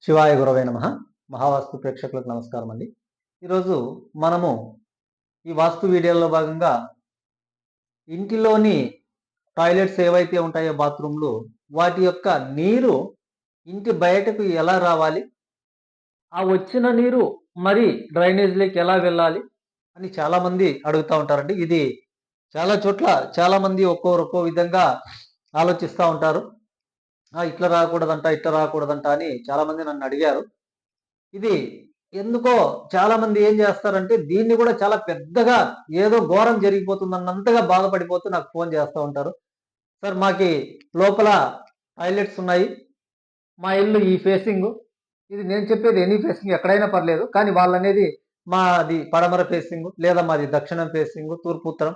శివాయ గురవే నమః. మహావాస్తు ప్రేక్షకులకు నమస్కారం అండి. ఈరోజు మనము ఈ వాస్తు వీడియోలో భాగంగా ఇంటిలోని టాయిలెట్స్ ఏవైతే ఉంటాయో బాత్రూమ్‌లు వాటి యొక్క నీరు ఇంటి బయటకు ఎలా రావాలి? ఆ వచ్చిన నీరు మరి డ్రైనేజ్‌లోకి ఎలా వెళ్ళాలి? అని చాలామంది అడుగుతా ఉంటారండి. ఇది చాలా చోట్ల చాలామంది ఒక్కో విధంగా ఆలోచిస్తా ఉంటారు. ఇట్లా రాకూడదంట, ఇట్లా రాకూడదంట అని చాలామంది నన్ను అడిగారు. ఇది ఎందుకో చాలామంది ఏం చేస్తారంటే దీన్ని కూడా చాలా పెద్దగా ఏదో ఘోరం జరిగిపోతుందన్నంతగా బాధపడిపోతూ నాకు ఫోన్ చేస్తా ఉంటారు. సార్ మాకి లోపల టాయిలెట్స్ ఉన్నాయి. మా ఇల్లు ఈ ఫేసింగు. ఇది నేను చెప్పేది ఎనీ ఫేసింగ్ ఎక్కడైనా పర్లేదు. కానీ వాళ్ళనేది మాది పడమర ఫేసింగు లేదా మాది దక్షిణం ఫేసింగు, తూర్పు, ఉత్తరం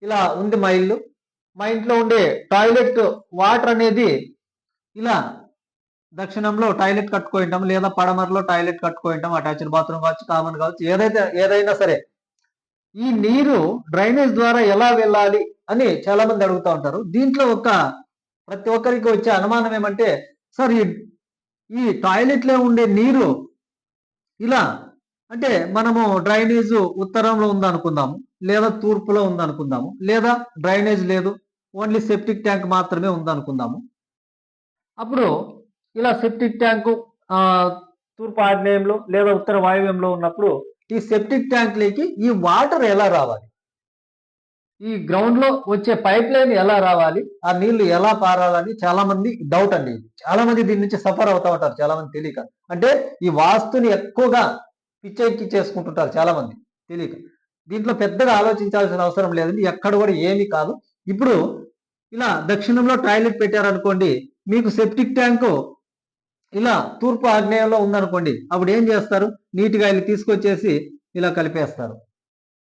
ఇలా ఉంది మా ఇల్లు. మా ఇంట్లో ఉండే టాయిలెట్ వాటర్ అనేది ఇలా దక్షిణంలో టాయిలెట్ కట్టుకుంటాం లేదా పడమరలో టాయిలెట్ కట్టుకుంటాం. అటాచ్డ్ బాత్రూమ్ కావచ్చు, కామన్ కావచ్చు, ఏదైనా సరే ఈ నీరు డ్రైనేజ్ ద్వారా ఎలా వెళ్ళాలి అని చాలా మంది అడుగుతూ ఉంటారు. దీంట్లో ప్రతి ఒక్కరికి వచ్చే అనుమానం ఏమంటే, సార్ ఈ టాయిలెట్ లో ఉండే నీరు ఇలా అంటే మనము డ్రైనేజ్ ఉత్తరంలో ఉందనుకుందాము, లేదా తూర్పులో ఉందనుకుందాము, లేదా డ్రైనేజ్ లేదు, ఓన్లీ సెప్టిక్ ట్యాంక్ మాత్రమే ఉందనుకుందాము. అప్పుడు ఇలా సెప్టిక్ ట్యాంకు తూర్పు ఆగ్నేయంలో లేదా ఉత్తర వాయువ్యంలో ఉన్నప్పుడు ఈ సెప్టిక్ ట్యాంక్లోకి ఈ వాటర్ ఎలా రావాలి? ఈ గ్రౌండ్ లో వచ్చే పైప్ లైన్ ఎలా రావాలి? ఆ నీళ్లు ఎలా పారాలని చాలా మంది డౌట్ అండి. చాలా మంది దీని నుంచి సఫర్ అవుతా ఉంటారు, చాలా మంది తెలియక. అంటే ఈ వాస్తుని ఎక్కువగా పిచ్చెక్కి చేసుకుంటుంటారు చాలా మంది తెలియక. దీంట్లో పెద్దగా ఆలోచించాల్సిన అవసరం లేదండి. ఎక్కడ కూడా ఏమీ కాదు. ఇప్పుడు ఇలా దక్షిణంలో టాయిలెట్ పెట్టారనుకోండి, మీకు సెప్టిక్ ట్యాంకు ఇలా తూర్పు ఆగ్నేయంలో ఉందనుకోండి, అప్పుడు ఏం చేస్తారు? నీట్గా ఇలా తీసుకొచ్చేసి ఇలా కలిపేస్తారు.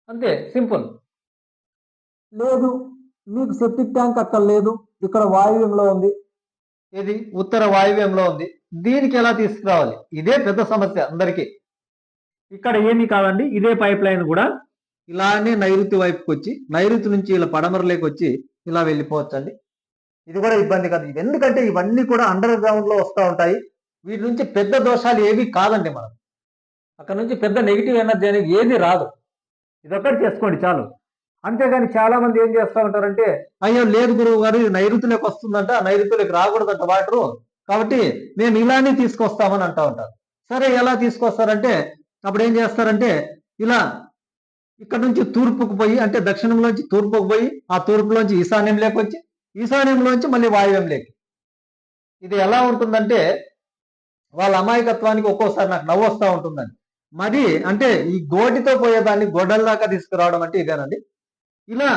అంతే, సింపుల్. లేదు, మీకు సెప్టిక్ ట్యాంక్ అక్కడ లేదు, ఇక్కడ వాయువ్యంలో ఉంది, ఇది ఉత్తర వాయువ్యంలో ఉంది, దీనికి ఎలా తీసుకురావాలి? ఇదే పెద్ద సమస్య అందరికీ. ఇక్కడ ఏమీ కాదండి, ఇదే పైప్ లైన్ కూడా ఇలానే నైరుతి వైపుకి వచ్చి నైరుతి నుంచి ఇలా పడమరలోకి వచ్చి ఇలా వెళ్ళిపోవచ్చండి. ఇది కూడా ఇబ్బంది కాదు. ఎందుకంటే ఇవన్నీ కూడా అండర్ గ్రౌండ్ లో వస్తూ ఉంటాయి. వీటి నుంచి పెద్ద దోషాలు ఏవి కాదండి. మనం అక్కడ నుంచి పెద్ద నెగిటివ్ ఎనర్జీ అనేది ఏది రాదు. ఇదొక్కటి చేసుకోండి చాలు. అంతేగాని చాలా మంది ఏం చేస్తూ ఉంటారంటే, అయ్యో లేదు గురువు గారు, ఇది నైరుతిలోకి వస్తుందంట, నైరుతిలోకి రాకూడదంట వాటరు, కాబట్టి మేము ఇలానే తీసుకొస్తామని అంటూ ఉంటారు. సరే, ఎలా తీసుకొస్తారంటే అప్పుడు ఏం చేస్తారంటే ఇలా ఇక్కడ నుంచి తూర్పుకు పోయి, అంటే దక్షిణంలోంచి తూర్పుకు పోయి, ఆ తూర్పులోంచి ఈశాన్యంలోకి వచ్చి, ఈశాన్యంలోంచి మళ్ళీ వాయువ్యంలోకి. ఇది ఎలా ఉంటుందంటే వాళ్ళ అమాయకత్వానికి ఒక్కోసారి నాకు నవ్వు వస్తూ ఉంటుందండి. మరి అంటే ఈ గోటితో పోయేదాన్ని గొడ్డల్లాగా తీసుకురావడం అంటే ఇదేనండి. ఇలా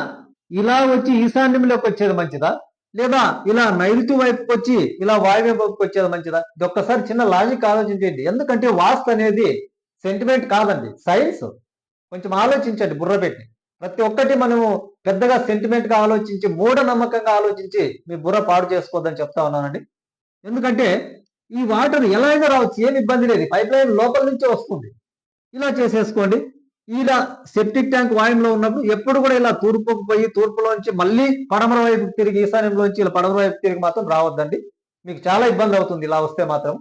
ఇలా వచ్చి ఈశాన్యంలోకి వచ్చేది మంచిదా, లేదా ఇలా నైరుతి వైపుకి వచ్చి ఇలా వాయువ్య వైపుకి వచ్చేది మంచిదా? ఇది ఒక్కసారి చిన్న లాజిక్ ఆలోచించండి. ఎందుకంటే వాస్తు అనేది సెంటిమెంట్ కాదండి, సైన్స్. కొంచెం ఆలోచించండి బుర్ర పెట్టి. ప్రతి ఒక్కటి మనము పెద్దగా సెంటిమెంట్ గా ఆలోచించి, మూఢనమ్మకంగా ఆలోచించి మీ బుర్ర పాడు చేసుకోవద్దని చెప్తా ఉన్నానండి. ఎందుకంటే ఈ వాటర్ ఎలా అయినా రావచ్చు, ఏమి ఇబ్బంది లేదు. పైప్ లైన్ లోపల నుంచే వస్తుంది. ఇలా చేసేసుకోండి. ఇలా సెప్టిక్ ట్యాంక్ వాయువులో ఉన్నప్పుడు ఎప్పుడు కూడా ఇలా తూర్పుకు పోయి తూర్పులోంచి మళ్ళీ పడమర వైపు తిరిగి ఈశాన్యంలోంచి ఇలా పడమర వైపు తిరిగి మాత్రం రావద్దండి. మీకు చాలా ఇబ్బంది అవుతుంది ఇలా వస్తే మాత్రం.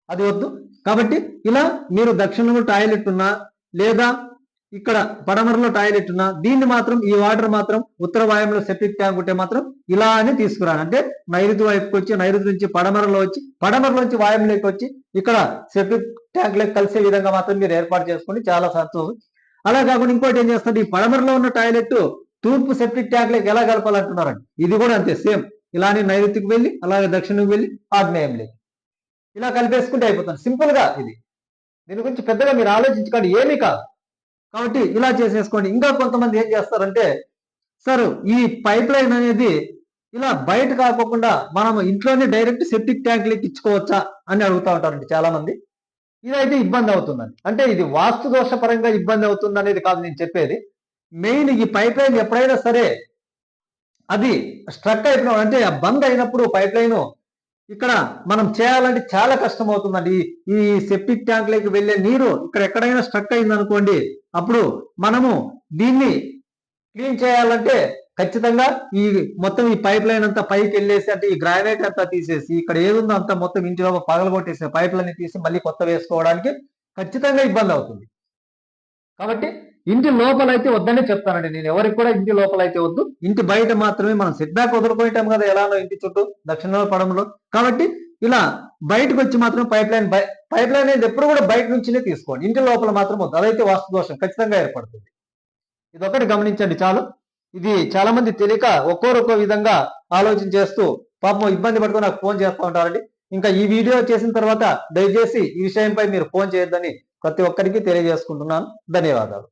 అది వద్దు. కాబట్టి ఇలా మీరు దక్షిణంలో టాయిలెట్ ఉన్నా లేదా ఇక్కడ పడమరలో టాయిలెట్ ఉన్నా దీన్ని మాత్రం, ఈ వాటర్ మాత్రం ఉత్తర వాయువులో సెప్టిక్ ట్యాంక్ ఉంటే మాత్రం ఇలా అని తీసుకురాను. అంటే నైరుతి వైపుకి వచ్చి, నైరుతి నుంచి పడమరలో వచ్చి, పడమరలోంచి వాయువులోకి వచ్చి ఇక్కడ సెప్టిక్ ట్యాంక్ లెక్క కలిసే విధంగా మాత్రం మీరు ఏర్పాటు చేసుకుని చాలా సంతోషం. అలా కాకుండా ఇంకోటి ఏం చేస్తుంది, ఈ పడమరలో ఉన్న టాయిలెట్ తూర్పు సెప్టిక్ ట్యాంక్ లెక్క ఎలా కలపాలంటున్నారండి. ఇది కూడా అంతే, సేమ్. ఇలానే నైరుతికి వెళ్ళి, అలాగే దక్షిణకు వెళ్ళి, ఆగ్నేయంలోకి ఇలా కలిపేసుకుంటే అయిపోతుంది. సింపుల్ గా ఇది. దీని గురించి పెద్దగా మీరు ఆలోచించుకోండి, ఏమీ కాదు. కాబట్టి ఇలా చేసేసుకోండి. ఇంకా కొంతమంది ఏం చేస్తారంటే, సార్ ఈ పైప్ లైన్ అనేది ఇలా బయట కాకుండా మనం ఇంట్లోనే డైరెక్ట్ సెప్టిక్ ట్యాంక్ ఇచ్చుకోవచ్చా అని అడుగుతూ ఉంటారండి చాలా మంది. ఇదైతే ఇబ్బంది అవుతుందండి. అంటే ఇది వాస్తు దోషపరంగా ఇబ్బంది అవుతుంది అనేది కాదు నేను చెప్పేది. మెయిన్ ఈ పైప్ లైన్ ఎప్పుడైనా సరే అది స్ట్రక్ అయిపోయిన, అంటే బంద్ అయినప్పుడు పైప్ లైన్ ఇక్కడ మనం చేయాలంటే చాలా కష్టం అవుతుందండి. ఈ సెప్టిక్ ట్యాంక్ లోకి వెళ్లే నీరు ఇక్కడ ఎక్కడైనా స్ట్రక్ అయింది అనుకోండి, అప్పుడు మనము దీన్ని క్లీన్ చేయాలంటే ఖచ్చితంగా ఈ మొత్తం ఈ పైప్ లైన్ అంతా పైకి వెళ్ళేసి అంటే ఈ గ్రానైట్ అంతా తీసేసి ఇక్కడ ఏదుందో అంతా మొత్తం ఇంటిలో పగలగొట్టేసి పైపులన్నీ తీసి మళ్ళీ కొత్త వేసుకోవడానికి ఖచ్చితంగా ఇబ్బంది అవుతుంది. కాబట్టి ఇంటి లోపల అయితే వద్దనే చెప్తానండి నేను. ఎవరికి కూడా ఇంటి లోపల అయితే వద్దు. ఇంటి బయట మాత్రమే మనం సెట్ బ్యాక్ వదులుకుంటాం కదా ఎలానో ఇంటి చుట్టూ దక్షిణ పడంలో. కాబట్టి ఇలా బయటకు వచ్చి మాత్రం పైప్ లైన్ అనేది ఎప్పుడు కూడా బయట నుంచినే తీసుకోండి. ఇంటి లోపల మాత్రం వద్దు. అదైతే వాస్తు దోషం ఖచ్చితంగా ఏర్పడుతుంది. ఇదొకటి గమనించండి చాలు. ఇది చాలా మంది తెలియక ఒక్కో విధంగా ఆలోచన చేస్తూ పాపం ఇబ్బంది పడుతూ నాకు ఫోన్ చేస్తూ ఉంటారండి. ఇంకా ఈ వీడియో చేసిన తర్వాత దయచేసి ఈ విషయంపై మీరు ఫోన్ చేయొద్దని ప్రతి ఒక్కరికి తెలియజేసుకుంటున్నాను. ధన్యవాదాలు.